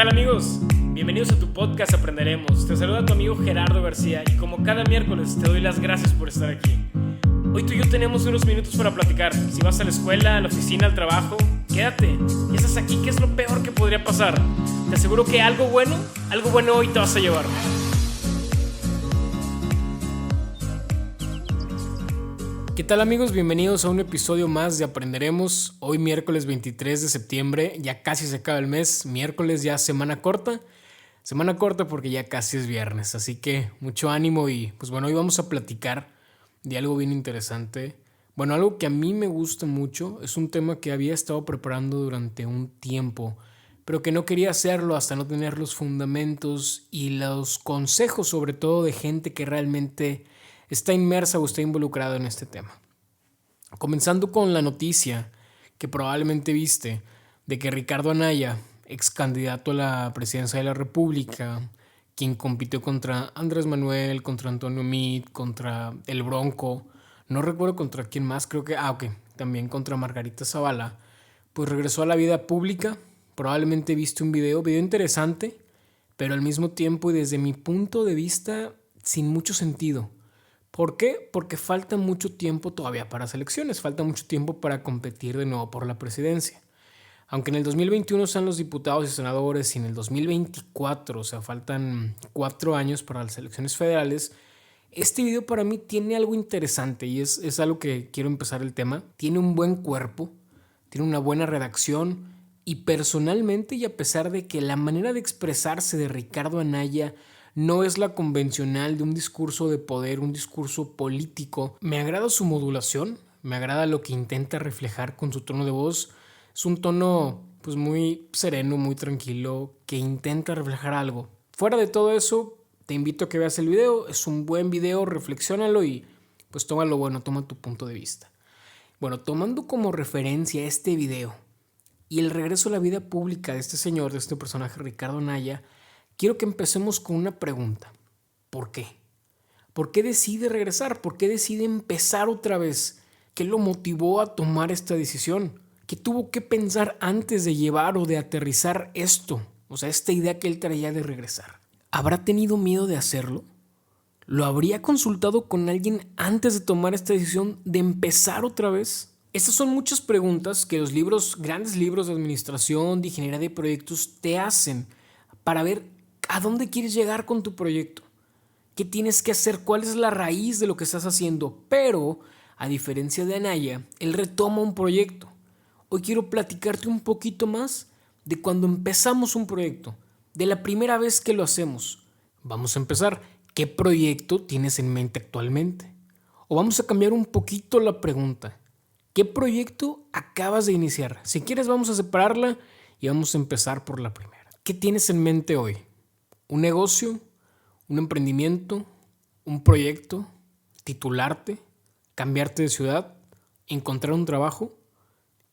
tal amigos? Bienvenidos a tu podcast Aprenderemos. Te saluda tu amigo Gerardo García y como cada miércoles te doy las gracias por estar aquí. Hoy tú y yo tenemos unos minutos para platicar. Si vas a la escuela, a la oficina, al trabajo, quédate. Ya estás aquí, ¿qué es lo peor que podría pasar? Te aseguro que algo bueno hoy te vas a llevar. ¿Qué tal amigos? Bienvenidos a un episodio más de Aprenderemos. Hoy miércoles 23 de septiembre, ya casi se acaba el mes. Miércoles ya semana corta. Semana corta porque ya casi es viernes, así que mucho ánimo y pues bueno, hoy vamos a platicar de algo bien interesante. Bueno, algo que a mí me gusta mucho, es un tema que había estado preparando durante un tiempo, pero que no quería hacerlo hasta no tener los fundamentos y los consejos sobre todo de gente que realmente está inmersa o está involucrada en este tema. Comenzando con la noticia que probablemente viste de que Ricardo Anaya, ex candidato a la presidencia de la República, quien compitió contra Andrés Manuel, contra Antonio Meade, contra El Bronco, no recuerdo contra quién más, creo que, también contra Margarita Zavala, pues regresó a la vida pública. Probablemente viste un video interesante, pero al mismo tiempo y desde mi punto de vista sin mucho sentido. ¿Por qué? Porque falta mucho tiempo todavía para las elecciones, falta mucho tiempo para competir de nuevo por la presidencia. Aunque en el 2021 sean los diputados y senadores y en el 2024, o sea, faltan 4 años para las elecciones federales, este video para mí tiene algo interesante y es algo que quiero empezar el tema. Tiene un buen cuerpo, tiene una buena redacción y personalmente, y a pesar de que la manera de expresarse de Ricardo Anaya no es la convencional de un discurso de poder, un discurso político, me agrada su modulación, me agrada lo que intenta reflejar con su tono de voz. Es un tono pues muy sereno, muy tranquilo, que intenta reflejar algo. Fuera de todo eso, te invito a que veas el video. Es un buen video, reflexiónalo y pues toma lo bueno, toma tu punto de vista. Bueno, tomando como referencia este video y el regreso a la vida pública de este señor, de este personaje Ricardo Anaya, quiero que empecemos con una pregunta. ¿Por qué? ¿Por qué decide regresar? ¿Por qué decide empezar otra vez? ¿Qué lo motivó a tomar esta decisión? ¿Qué tuvo que pensar antes de llevar o de aterrizar esto? O sea, esta idea que él traía de regresar. ¿Habrá tenido miedo de hacerlo? ¿Lo habría consultado con alguien antes de tomar esta decisión de empezar otra vez? Estas son muchas preguntas que los grandes libros de administración, de ingeniería de proyectos te hacen para ver a dónde quieres llegar con tu proyecto. ¿Qué tienes que hacer? ¿Cuál es la raíz de lo que estás haciendo? Pero, a diferencia de Anaya, él retoma un proyecto. Hoy quiero platicarte un poquito más de cuando empezamos un proyecto, de la primera vez que lo hacemos. Vamos a empezar. ¿Qué proyecto tienes en mente actualmente? O vamos a cambiar un poquito la pregunta. ¿Qué proyecto acabas de iniciar? Si quieres, vamos a separarla y vamos a empezar por la primera. ¿Qué tienes en mente hoy? ¿Un negocio? ¿Un emprendimiento? ¿Un proyecto? ¿Titularte? ¿Cambiarte de ciudad? ¿Encontrar un trabajo?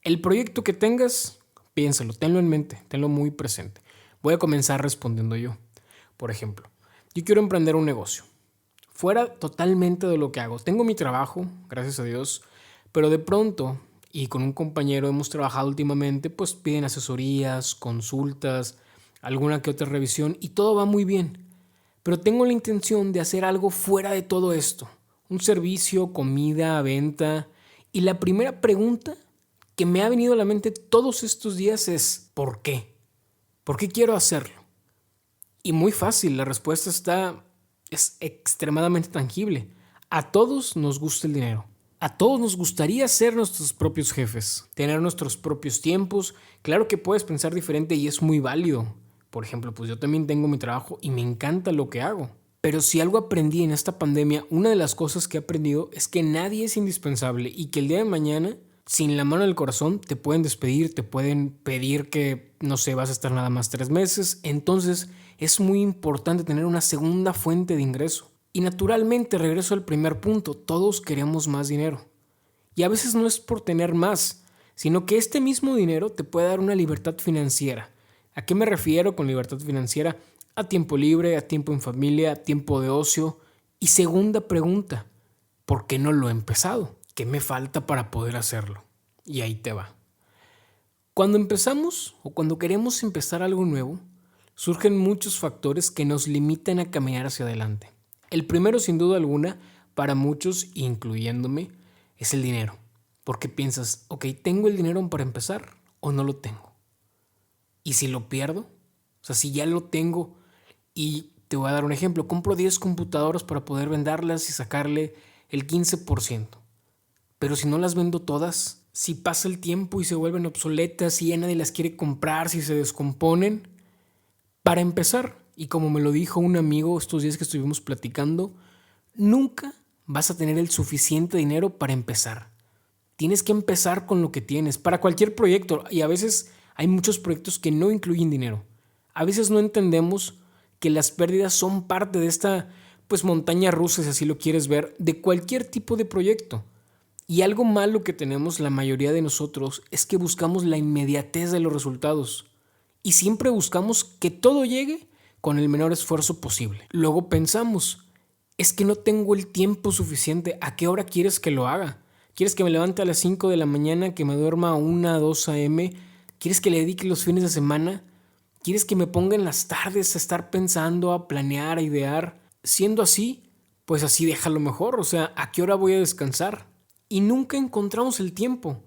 El proyecto que tengas, piénsalo, tenlo en mente, tenlo muy presente. Voy a comenzar respondiendo yo. Por ejemplo, yo quiero emprender un negocio. Fuera totalmente de lo que hago. Tengo mi trabajo, gracias a Dios, pero de pronto, y con un compañero hemos trabajado últimamente, pues piden asesorías, consultas, alguna que otra revisión y todo va muy bien. Pero tengo la intención de hacer algo fuera de todo esto. Un servicio, comida, venta. Y la primera pregunta que me ha venido a la mente todos estos días es ¿por qué? ¿Por qué quiero hacerlo? Y muy fácil, la respuesta es extremadamente tangible. A todos nos gusta el dinero. A todos nos gustaría ser nuestros propios jefes, tener nuestros propios tiempos. Claro que puedes pensar diferente y es muy válido. Por ejemplo, pues yo también tengo mi trabajo y me encanta lo que hago. Pero si algo aprendí en esta pandemia, una de las cosas que he aprendido es que nadie es indispensable y que el día de mañana, sin la mano del corazón, te pueden despedir, te pueden pedir que, no sé, vas a estar nada más 3 meses. Entonces es muy importante tener una segunda fuente de ingreso. Y naturalmente regreso al primer punto, todos queremos más dinero. Y a veces no es por tener más, sino que este mismo dinero te puede dar una libertad financiera. ¿A qué me refiero con libertad financiera? A tiempo libre, a tiempo en familia, a tiempo de ocio. Y segunda pregunta, ¿por qué no lo he empezado? ¿Qué me falta para poder hacerlo? Y ahí te va. Cuando empezamos o cuando queremos empezar algo nuevo, surgen muchos factores que nos limitan a caminar hacia adelante. El primero, sin duda alguna, para muchos, incluyéndome, es el dinero. Porque piensas, ok, ¿tengo el dinero para empezar o no lo tengo? ¿Y si lo pierdo? O sea, si ya lo tengo y te voy a dar un ejemplo, compro 10 computadoras para poder venderlas y sacarle el 15%. Pero si no las vendo todas, si pasa el tiempo y se vuelven obsoletas, si ya nadie las quiere comprar, si se descomponen, para empezar, y como me lo dijo un amigo estos días que estuvimos platicando, nunca vas a tener el suficiente dinero para empezar. Tienes que empezar con lo que tienes, para cualquier proyecto, y a veces hay muchos proyectos que no incluyen dinero. A veces no entendemos que las pérdidas son parte de esta montaña rusa, si así lo quieres ver, de cualquier tipo de proyecto. Y algo malo que tenemos la mayoría de nosotros es que buscamos la inmediatez de los resultados. Y siempre buscamos que todo llegue con el menor esfuerzo posible. Luego pensamos, es que no tengo el tiempo suficiente. ¿A qué hora quieres que lo haga? ¿Quieres que me levante a las 5 de la mañana, que me duerma a 1, 2 a.m.? ¿Quieres que le dedique los fines de semana? ¿Quieres que me ponga en las tardes a estar pensando, a planear, a idear? Siendo así, pues así déjalo mejor. O sea, ¿a qué hora voy a descansar? Y nunca encontramos el tiempo.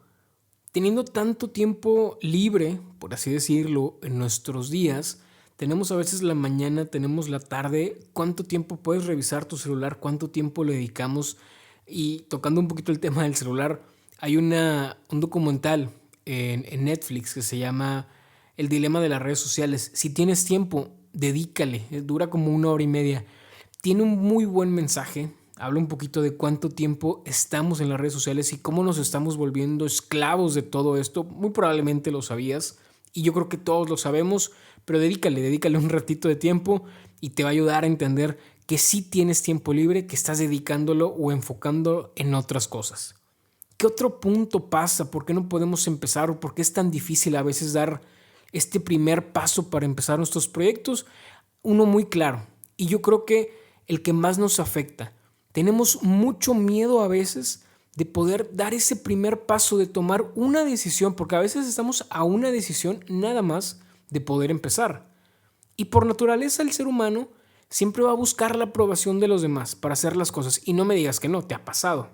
Teniendo tanto tiempo libre, por así decirlo, en nuestros días, tenemos a veces la mañana, tenemos la tarde. ¿Cuánto tiempo puedes revisar tu celular? ¿Cuánto tiempo le dedicamos? Y tocando un poquito el tema del celular, hay un documental en Netflix que se llama El dilema de las redes sociales. Si tienes tiempo, dedícale. Dura como 1 hora y media. Tiene un muy buen mensaje. Habla un poquito de cuánto tiempo estamos en las redes sociales y cómo nos estamos volviendo esclavos de todo esto. Muy probablemente lo sabías y yo creo que todos lo sabemos, pero dedícale un ratito de tiempo y te va a ayudar a entender que sí tienes tiempo libre, que estás dedicándolo o enfocando en otras cosas. ¿Qué otro punto pasa? ¿Por qué no podemos empezar o por qué es tan difícil a veces dar este primer paso para empezar nuestros proyectos? Uno muy claro, y yo creo que el que más nos afecta. Tenemos mucho miedo a veces de poder dar ese primer paso, de tomar una decisión, porque a veces estamos a una decisión nada más de poder empezar. Y por naturaleza el ser humano siempre va a buscar la aprobación de los demás para hacer las cosas. Y no me digas que no, te ha pasado.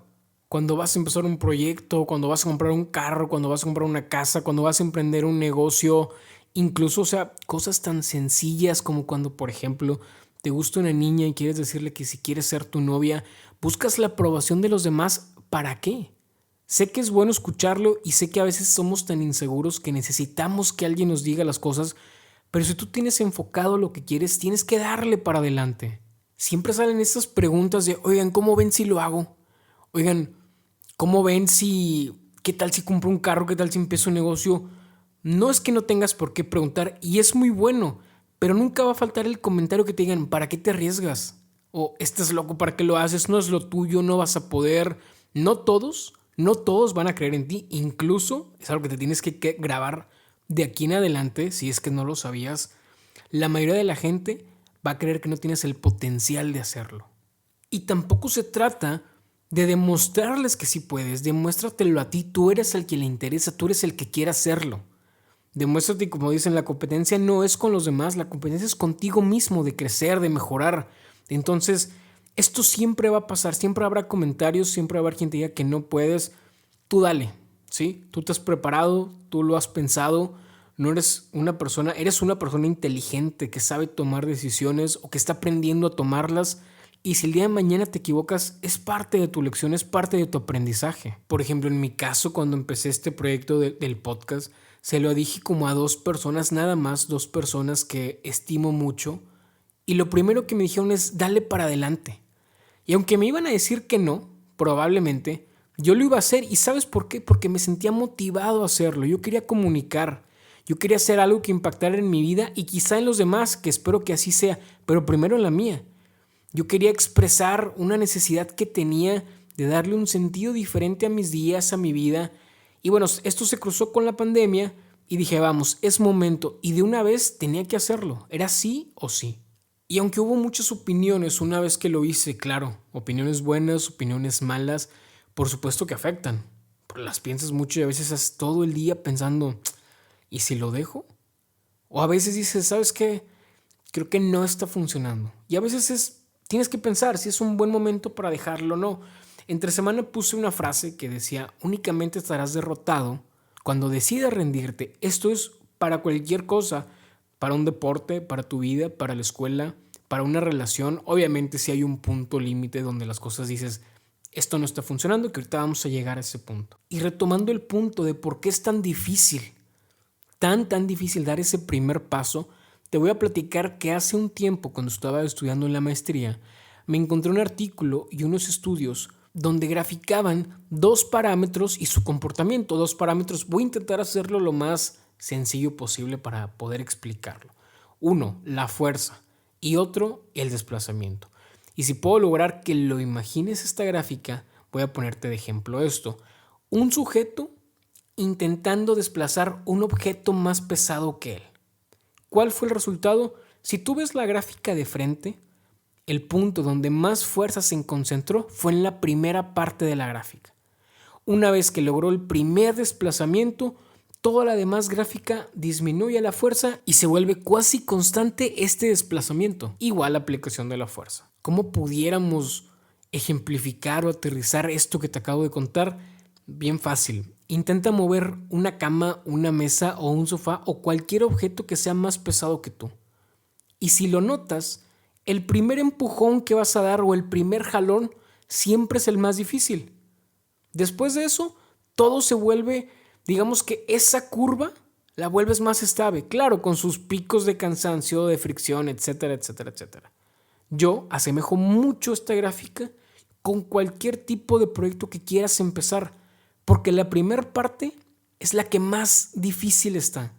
Cuando vas a empezar un proyecto, cuando vas a comprar un carro, cuando vas a comprar una casa, cuando vas a emprender un negocio, incluso, cosas tan sencillas como cuando, por ejemplo, te gusta una niña y quieres decirle que si quieres ser tu novia, buscas la aprobación de los demás. ¿Para qué? Sé que es bueno escucharlo y sé que a veces somos tan inseguros que necesitamos que alguien nos diga las cosas, pero si tú tienes enfocado lo que quieres, tienes que darle para adelante. Siempre salen estas preguntas de, oigan, ¿cómo ven si lo hago? Oigan, ¿cómo ven si, qué tal si compro un carro, qué tal si empiezo un negocio? No es que no tengas por qué preguntar y es muy bueno, pero nunca va a faltar el comentario que te digan, ¿para qué te arriesgas? O estás loco, ¿para qué lo haces? No es lo tuyo, no vas a poder. No todos van a creer en ti. Incluso, es algo que te tienes que grabar de aquí en adelante, si es que no lo sabías, la mayoría de la gente va a creer que no tienes el potencial de hacerlo. Y tampoco se trata de demostrarles que sí puedes. Demuéstratelo a ti, tú eres el que le interesa, tú eres el que quiere hacerlo. Demuéstrate, como dicen, la competencia no es con los demás, la competencia es contigo mismo, de crecer, de mejorar. Entonces, esto siempre va a pasar, siempre habrá comentarios, siempre va a haber quien te diga que no puedes. Tú dale, ¿sí? Tú te has preparado, tú lo has pensado, no eres una persona, eres una persona inteligente que sabe tomar decisiones o que está aprendiendo a tomarlas. Y si el día de mañana te equivocas, es parte de tu lección, es parte de tu aprendizaje. Por ejemplo, en mi caso, cuando empecé este proyecto del podcast, se lo dije como a 2 personas, nada más 2 personas que estimo mucho. Y lo primero que me dijeron es, dale para adelante. Y aunque me iban a decir que no, probablemente, yo lo iba a hacer. ¿Y sabes por qué? Porque me sentía motivado a hacerlo. Yo quería comunicar. Yo quería hacer algo que impactara en mi vida y quizá en los demás, que espero que así sea, pero primero en la mía. Yo quería expresar una necesidad que tenía de darle un sentido diferente a mis días, a mi vida. Y bueno, esto se cruzó con la pandemia y dije, vamos, es momento. Y de una vez tenía que hacerlo. Era sí o sí. Y aunque hubo muchas opiniones una vez que lo hice, claro, opiniones buenas, opiniones malas, por supuesto que afectan. Las piensas mucho y a veces estás todo el día pensando, ¿y si lo dejo? O a veces dices, ¿sabes qué? creo que no está funcionando. Y a veces tienes que pensar si es un buen momento para dejarlo o no. Entre semana puse una frase que decía: únicamente estarás derrotado cuando decidas rendirte. Esto es para cualquier cosa, para un deporte, para tu vida, para la escuela, para una relación. Obviamente si hay un punto límite donde las cosas dices: esto no está funcionando, que ahorita vamos a llegar a ese punto. Y retomando el punto de por qué es tan difícil, tan difícil dar ese primer paso, te voy a platicar que hace un tiempo, cuando estaba estudiando en la maestría, me encontré un artículo y unos estudios donde graficaban 2 parámetros y su comportamiento. 2 parámetros, voy a intentar hacerlo lo más sencillo posible para poder explicarlo. Uno, la fuerza, y otro, el desplazamiento. Y si puedo lograr que lo imagines esta gráfica, voy a ponerte de ejemplo esto. Un sujeto intentando desplazar un objeto más pesado que él. ¿Cuál fue el resultado? Si tú ves la gráfica de frente, el punto donde más fuerza se concentró fue en la primera parte de la gráfica. Una vez que logró el primer desplazamiento, toda la demás gráfica disminuye la fuerza y se vuelve casi constante este desplazamiento. Igual la aplicación de la fuerza. ¿Cómo pudiéramos ejemplificar o aterrizar esto que te acabo de contar? Bien fácil. Intenta mover una cama, una mesa o un sofá o cualquier objeto que sea más pesado que tú. Y si lo notas, el primer empujón que vas a dar o el primer jalón siempre es el más difícil. Después de eso, todo se vuelve, digamos que esa curva la vuelves más estable. Claro, con sus picos de cansancio, de fricción, etcétera, etcétera, etcétera. Yo asemejo mucho esta gráfica con cualquier tipo de proyecto que quieras empezar, porque la primera parte es la que más difícil está,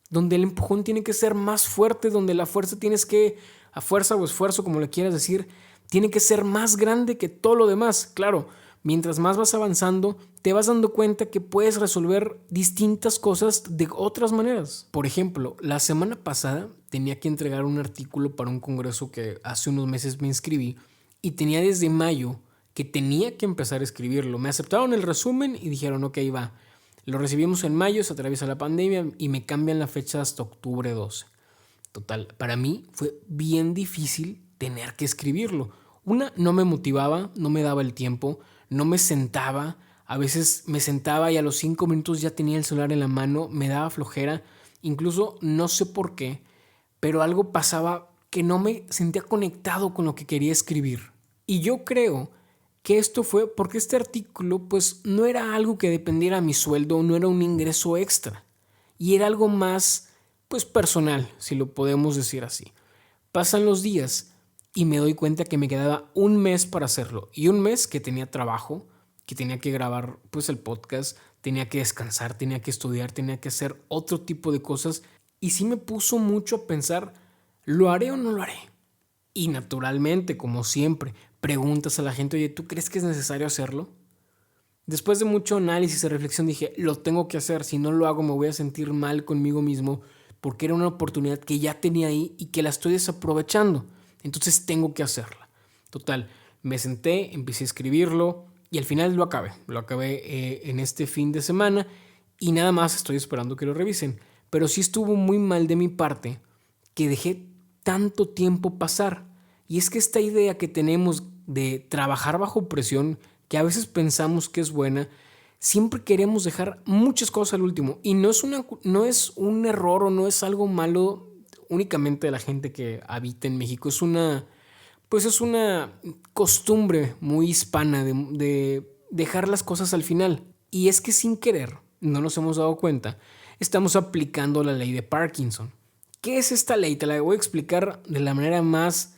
donde el empujón tiene que ser más fuerte, donde la fuerza tienes que, a fuerza o esfuerzo, como le quieras decir, tiene que ser más grande que todo lo demás. Claro, mientras más vas avanzando, te vas dando cuenta que puedes resolver distintas cosas de otras maneras. Por ejemplo, la semana pasada tenía que entregar un artículo para un congreso que hace unos meses me inscribí y tenía desde mayo que tenía que empezar a escribirlo. Me aceptaron el resumen y dijeron: ok, va. Lo recibimos en mayo, se atraviesa la pandemia y me cambian la fecha hasta octubre 12. Total, para mí fue bien difícil tener que escribirlo. Una, no me motivaba, no me daba el tiempo, no me sentaba. A veces me sentaba y a los 5 minutos ya tenía el celular en la mano, me daba flojera. Incluso no sé por qué, pero algo pasaba que no me sentía conectado con lo que quería escribir. Y yo creo que esto fue porque este artículo pues no era algo que dependiera de mi sueldo, no era un ingreso extra. Y era algo más pues personal, si lo podemos decir así. Pasan los días y me doy cuenta que me quedaba un mes para hacerlo. Y un mes que tenía trabajo, que tenía que grabar pues el podcast, tenía que descansar, tenía que estudiar, tenía que hacer otro tipo de cosas. Y sí me puso mucho a pensar, ¿lo haré o no lo haré? Y naturalmente, como siempre, preguntas a la gente: oye, ¿tú crees que es necesario hacerlo? Después de mucho análisis y reflexión dije: lo tengo que hacer, si no lo hago me voy a sentir mal conmigo mismo, porque era una oportunidad que ya tenía ahí y que la estoy desaprovechando. Entonces tengo que hacerla. Total, me senté, empecé a escribirlo y al final lo acabé. Lo acabé en este fin de semana y nada más estoy esperando que lo revisen. Pero sí estuvo muy mal de mi parte que dejé tanto tiempo pasar. Y es que esta idea que tenemos de trabajar bajo presión, que a veces pensamos que es buena, siempre queremos dejar muchas cosas al último. Y no es un error o no es algo malo únicamente de la gente que habita en México. Es una costumbre muy hispana de dejar las cosas al final. Y es que sin querer, no nos hemos dado cuenta, estamos aplicando la ley de Parkinson. ¿Qué es esta ley? Te la voy a explicar de la manera más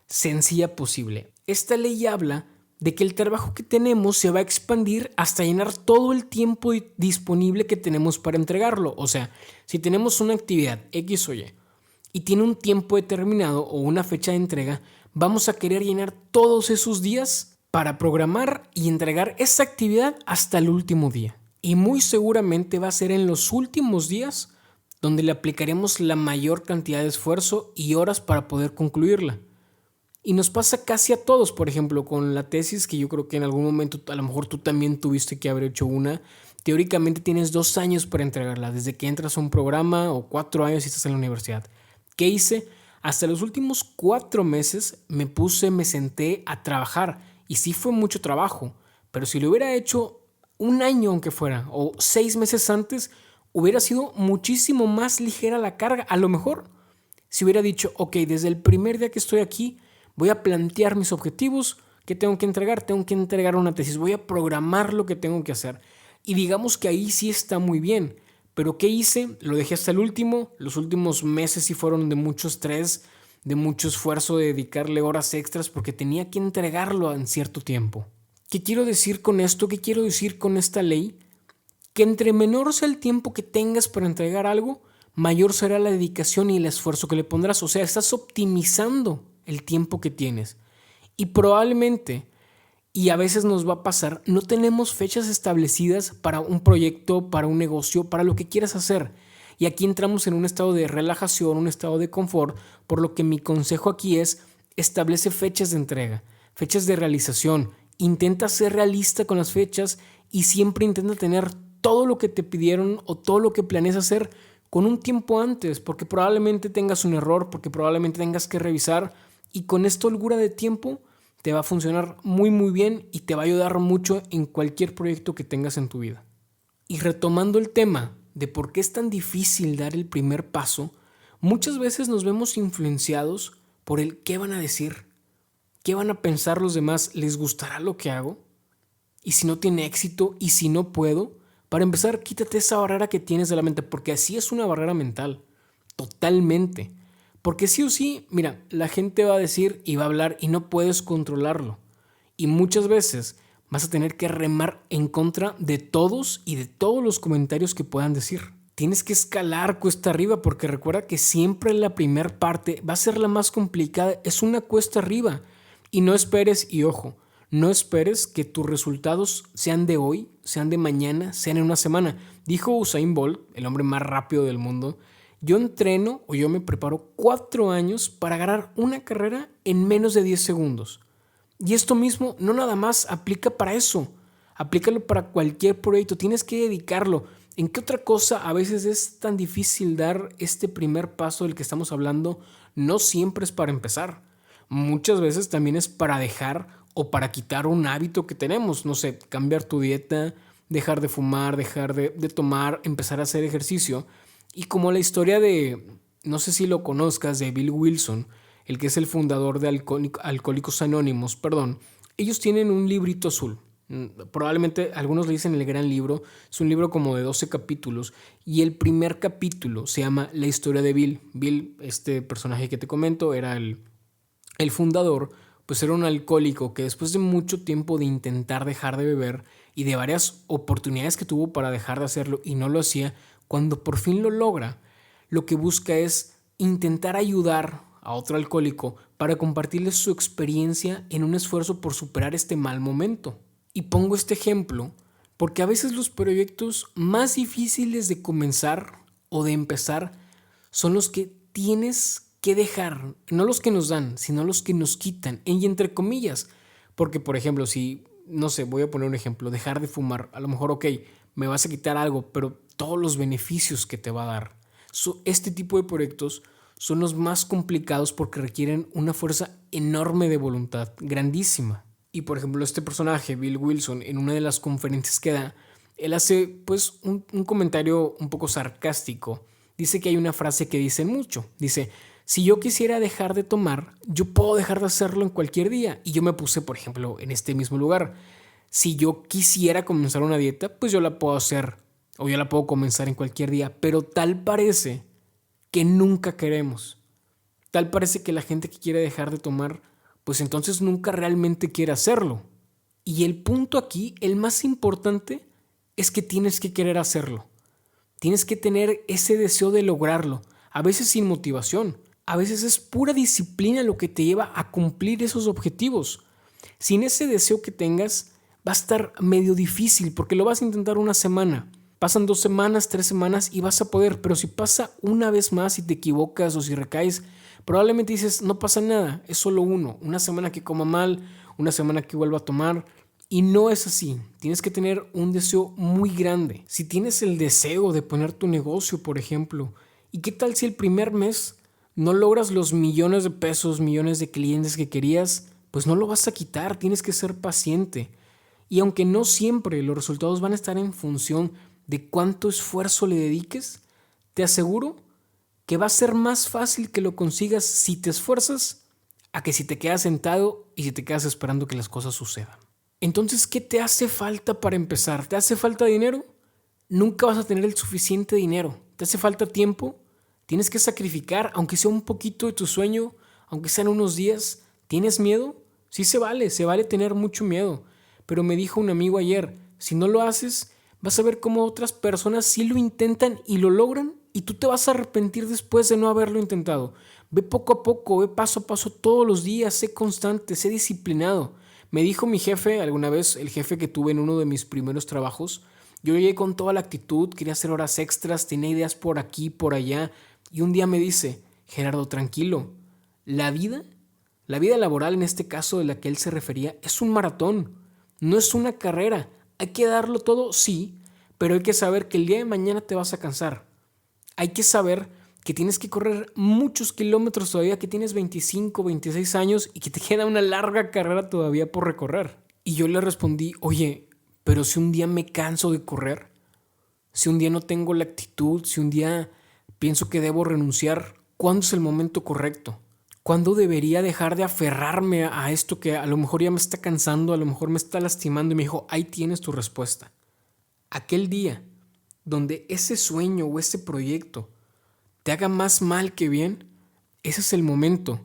sencilla posible. Esta ley habla de que el trabajo que tenemos se va a expandir hasta llenar todo el tiempo disponible que tenemos para entregarlo. O sea, si tenemos una actividad X o y tiene un tiempo determinado o una fecha de entrega, vamos a querer llenar todos esos días para programar y entregar esa actividad hasta el último día. Y muy seguramente va a ser en los últimos días donde le aplicaremos la mayor cantidad de esfuerzo y horas para poder concluirla. Y nos pasa casi a todos, por ejemplo, con la tesis, que yo creo que en algún momento a lo mejor tú también tuviste que haber hecho una. Teóricamente tienes 2 años para entregarla, desde que entras a un programa, o 4 años si estás en la universidad. ¿Qué hice? Hasta los últimos 4 meses me senté a trabajar y sí fue mucho trabajo, pero si lo hubiera hecho un año aunque fuera o 6 meses antes, hubiera sido muchísimo más ligera la carga. A lo mejor si hubiera dicho, ok, desde el primer día que estoy aquí voy a plantear mis objetivos, ¿qué tengo que entregar? Tengo que entregar una tesis, voy a programar lo que tengo que hacer. Y digamos que ahí sí está muy bien. Pero ¿qué hice? Lo dejé hasta el último. Los últimos meses sí fueron de mucho estrés, de mucho esfuerzo, de dedicarle horas extras porque tenía que entregarlo en cierto tiempo. ¿Qué quiero decir con esto? ¿Qué quiero decir con esta ley? Que entre menor sea el tiempo que tengas para entregar algo, mayor será la dedicación y el esfuerzo que le pondrás. O sea, estás optimizando el tiempo que tienes. Y probablemente, y a veces nos va a pasar, no tenemos fechas establecidas para un proyecto, para un negocio, para lo que quieras hacer. Y aquí entramos en un estado de relajación, un estado de confort, por lo que mi consejo aquí es: establece fechas de entrega, fechas de realización, intenta ser realista con las fechas y siempre intenta tener todo lo que te pidieron o todo lo que planeas hacer con un tiempo antes, porque probablemente tengas un error, porque probablemente tengas que revisar, y con esta holgura de tiempo te va a funcionar muy muy bien y te va a ayudar mucho en cualquier proyecto que tengas en tu vida. Y retomando el tema de por qué es tan difícil dar el primer paso, muchas veces nos vemos influenciados por el qué van a decir, qué van a pensar los demás, les gustará lo que hago, y si no tiene éxito, y si no puedo. Para empezar, quítate esa barrera que tienes de la mente, porque así es una barrera mental, totalmente. Porque sí o sí, mira, la gente va a decir y va a hablar y no puedes controlarlo. Y muchas veces vas a tener que remar en contra de todos y de todos los comentarios que puedan decir. Tienes que escalar cuesta arriba, porque recuerda que siempre la primera parte va a ser la más complicada, es una cuesta arriba. Y no esperes, y ojo, no esperes que tus resultados sean de hoy, sean de mañana, sean en una semana. Dijo Usain Bolt, el hombre más rápido del mundo: yo entreno o yo me preparo 4 años para ganar una carrera en menos de 10 segundos. Y esto mismo no nada más aplica para eso, aplícalo para cualquier proyecto, tienes que dedicarlo. ¿En qué otra cosa a veces es tan difícil dar este primer paso del que estamos hablando? No siempre es para empezar. Muchas veces también es para dejar o para quitar un hábito que tenemos. No sé, cambiar tu dieta, dejar de fumar, dejar de tomar, empezar a hacer ejercicio. Y como la historia de, no sé si lo conozcas, de Bill Wilson, el que es el fundador de Alcohólicos Anónimos, perdón, ellos tienen un librito azul. Probablemente algunos le dicen el gran libro. Es un libro como de 12 capítulos y el primer capítulo se llama La historia de Bill. Bill, este personaje que te comento, era el fundador. Pues era un alcohólico que después de mucho tiempo de intentar dejar de beber y de varias oportunidades que tuvo para dejar de hacerlo y no lo hacía, cuando por fin lo logra, lo que busca es intentar ayudar a otro alcohólico para compartirle su experiencia en un esfuerzo por superar este mal momento. Y pongo este ejemplo porque a veces los proyectos más difíciles de comenzar o de empezar son los que tienes que dejar, no los que nos dan, sino los que nos quitan, y entre comillas. Porque, por ejemplo, si, no sé, voy a poner un ejemplo: dejar de fumar, a lo mejor, ok, me vas a quitar algo, pero todos los beneficios que te va a dar. Este tipo de proyectos son los más complicados porque requieren una fuerza enorme de voluntad, grandísima. Y por ejemplo, este personaje, Bill Wilson, en una de las conferencias que da, él hace pues un comentario un poco sarcástico. Dice que hay una frase que dice mucho. Dice: si yo quisiera dejar de tomar, yo puedo dejar de hacerlo en cualquier día. Y yo me puse, por ejemplo, en este mismo lugar. Si yo quisiera comenzar una dieta, pues yo la puedo hacer o yo la puedo comenzar en cualquier día. Pero tal parece que nunca queremos. Tal parece que la gente que quiere dejar de tomar, pues entonces nunca realmente quiere hacerlo. Y el punto aquí, el más importante, es que tienes que querer hacerlo. Tienes que tener ese deseo de lograrlo, a veces sin motivación, a veces es pura disciplina lo que te lleva a cumplir esos objetivos. Sin ese deseo que tengas, va a estar medio difícil porque lo vas a intentar una semana. Pasan 2 semanas, 3 semanas y vas a poder, pero si pasa una vez más y te equivocas o si recaes, probablemente dices: no pasa nada, es solo una semana que coma mal, una semana que vuelva a tomar. Y no es así, tienes que tener un deseo muy grande. Si tienes el deseo de poner tu negocio, por ejemplo, ¿y qué tal si el primer mes no logras los millones de pesos, millones de clientes que querías, pues no lo vas a quitar, tienes que ser paciente. Y aunque no siempre los resultados van a estar en función de cuánto esfuerzo le dediques, te aseguro que va a ser más fácil que lo consigas si te esfuerzas a que si te quedas sentado y si te quedas esperando que las cosas sucedan. Entonces, ¿qué te hace falta para empezar? ¿Te hace falta dinero? Nunca vas a tener el suficiente dinero. ¿Te hace falta tiempo? Tienes que sacrificar, aunque sea un poquito de tu sueño, aunque sean unos días. ¿Tienes miedo? Sí se vale tener mucho miedo. Pero me dijo un amigo ayer, si no lo haces, vas a ver cómo otras personas sí lo intentan y lo logran y tú te vas a arrepentir después de no haberlo intentado. Ve poco a poco, ve paso a paso todos los días, sé constante, sé disciplinado. Me dijo mi jefe alguna vez, el jefe que tuve en uno de mis primeros trabajos, yo llegué con toda la actitud, quería hacer horas extras, tenía ideas por aquí, por allá, y un día me dice, Gerardo, tranquilo, la vida laboral en este caso de la que él se refería, es un maratón, no es una carrera. Hay que darlo todo, sí, pero hay que saber que el día de mañana te vas a cansar. Hay que saber que tienes que correr muchos kilómetros todavía, que tienes 25, 26 años y que te queda una larga carrera todavía por recorrer. Y yo le respondí, oye, pero si un día me canso de correr, si un día no tengo la actitud, si un día pienso que debo renunciar, ¿cuándo es el momento correcto? ¿Cuándo debería dejar de aferrarme a esto que a lo mejor ya me está cansando, a lo mejor me está lastimando? Y me dijo, ahí tienes tu respuesta. Aquel día donde ese sueño o ese proyecto te haga más mal que bien, ese es el momento.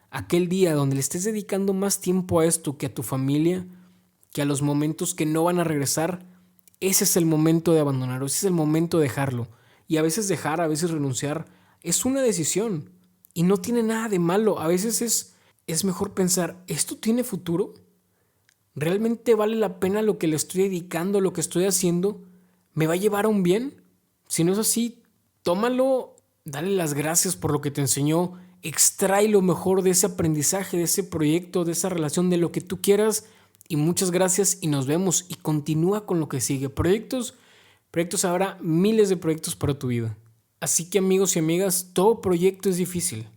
Aquel día donde le estés dedicando más tiempo a esto que a tu familia, que a los momentos que no van a regresar, ese es el momento de abandonarlo, ese es el momento de dejarlo. Y a veces dejar, a veces renunciar, es una decisión y no tiene nada de malo. A veces es mejor pensar, ¿esto tiene futuro? ¿Realmente vale la pena lo que le estoy dedicando, lo que estoy haciendo? ¿Me va a llevar a un bien? Si no es así, tómalo, dale las gracias por lo que te enseñó, extrae lo mejor de ese aprendizaje, de ese proyecto, de esa relación, de lo que tú quieras, y muchas gracias y nos vemos y continúa con lo que sigue. Proyectos habrá miles de proyectos para tu vida. Así que amigos y amigas, todo proyecto es difícil.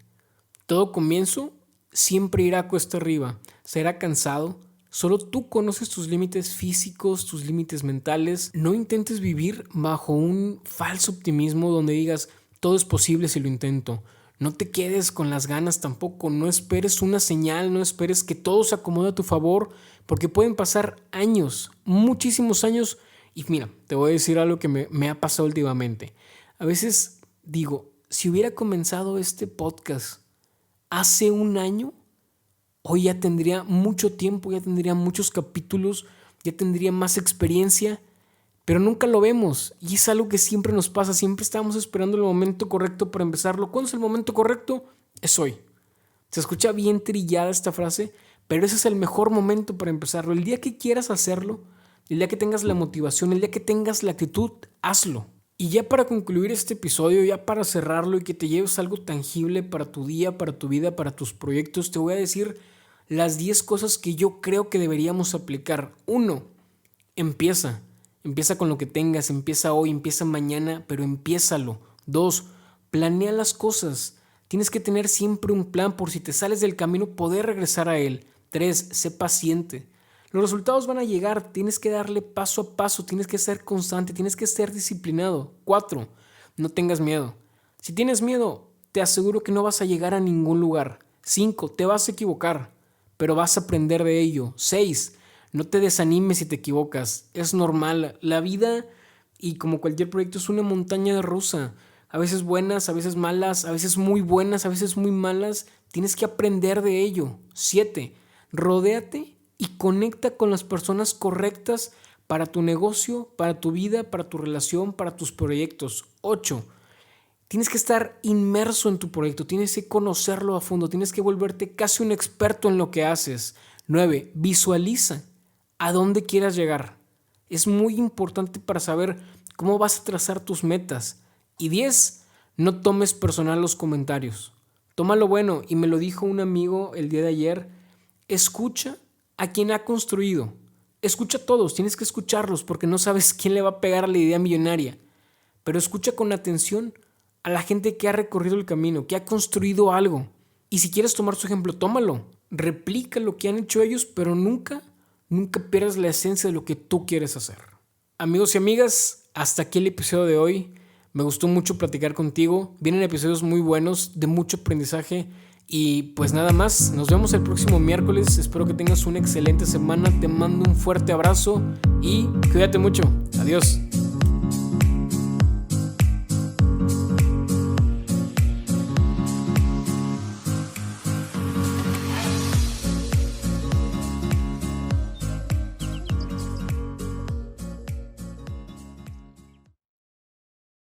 Todo comienzo siempre irá cuesta arriba, será cansado. Solo tú conoces tus límites físicos, tus límites mentales. No intentes vivir bajo un falso optimismo donde digas, todo es posible si lo intento. No te quedes con las ganas tampoco, no esperes una señal, no esperes que todo se acomode a tu favor, porque pueden pasar años, muchísimos años. Y mira, te voy a decir algo que me ha pasado últimamente. A veces digo, si hubiera comenzado este podcast hace un año, hoy ya tendría mucho tiempo, ya tendría muchos capítulos, ya tendría más experiencia, pero nunca lo vemos y es algo que siempre nos pasa, siempre estamos esperando el momento correcto para empezarlo. ¿Cuándo es el momento correcto? Es hoy. Se escucha bien trillada esta frase, pero ese es el mejor momento para empezarlo. El día que quieras hacerlo, el día que tengas la motivación, el día que tengas la actitud, hazlo. Y ya para concluir este episodio, ya para cerrarlo y que te lleves algo tangible para tu día, para tu vida, para tus proyectos, te voy a decir las 10 cosas que yo creo que deberíamos aplicar. 1. Empieza. Empieza con lo que tengas, empieza hoy, empieza mañana, pero empiézalo. 2. Planea las cosas. Tienes que tener siempre un plan por si te sales del camino, poder regresar a él. 3. Sé paciente. Los resultados van a llegar, tienes que darle paso a paso, tienes que ser constante, tienes que ser disciplinado. 4. No tengas miedo. Si tienes miedo, te aseguro que no vas a llegar a ningún lugar. 5. Te vas a equivocar, pero vas a aprender de ello. 6. No te desanimes si te equivocas, es normal. La vida, y como cualquier proyecto, es una montaña rusa. A veces buenas, a veces malas, a veces muy buenas, a veces muy malas. Tienes que aprender de ello. 7. Rodéate y conecta con las personas correctas para tu negocio, para tu vida, para tu relación, para tus proyectos. 8. Tienes que estar inmerso en tu proyecto, tienes que conocerlo a fondo, tienes que volverte casi un experto en lo que haces. 9. Visualiza a dónde quieras llegar. Es muy importante para saber cómo vas a trazar tus metas. Y 10. No tomes personal los comentarios. Toma lo bueno, y me lo dijo un amigo el día de ayer. Escucha a quien ha construido. Escucha a todos, tienes que escucharlos porque no sabes quién le va a pegar a la idea millonaria. Pero escucha con atención a la gente que ha recorrido el camino, que ha construido algo. Y si quieres tomar su ejemplo, tómalo. Replica lo que han hecho ellos, pero nunca pierdas la esencia de lo que tú quieres hacer. Amigos y amigas, hasta aquí el episodio de hoy. Me gustó mucho platicar contigo. Vienen episodios muy buenos, de mucho aprendizaje. Y pues nada más, nos vemos el próximo miércoles. Espero que tengas una excelente semana. Te mando un fuerte abrazo y cuídate mucho. Adiós.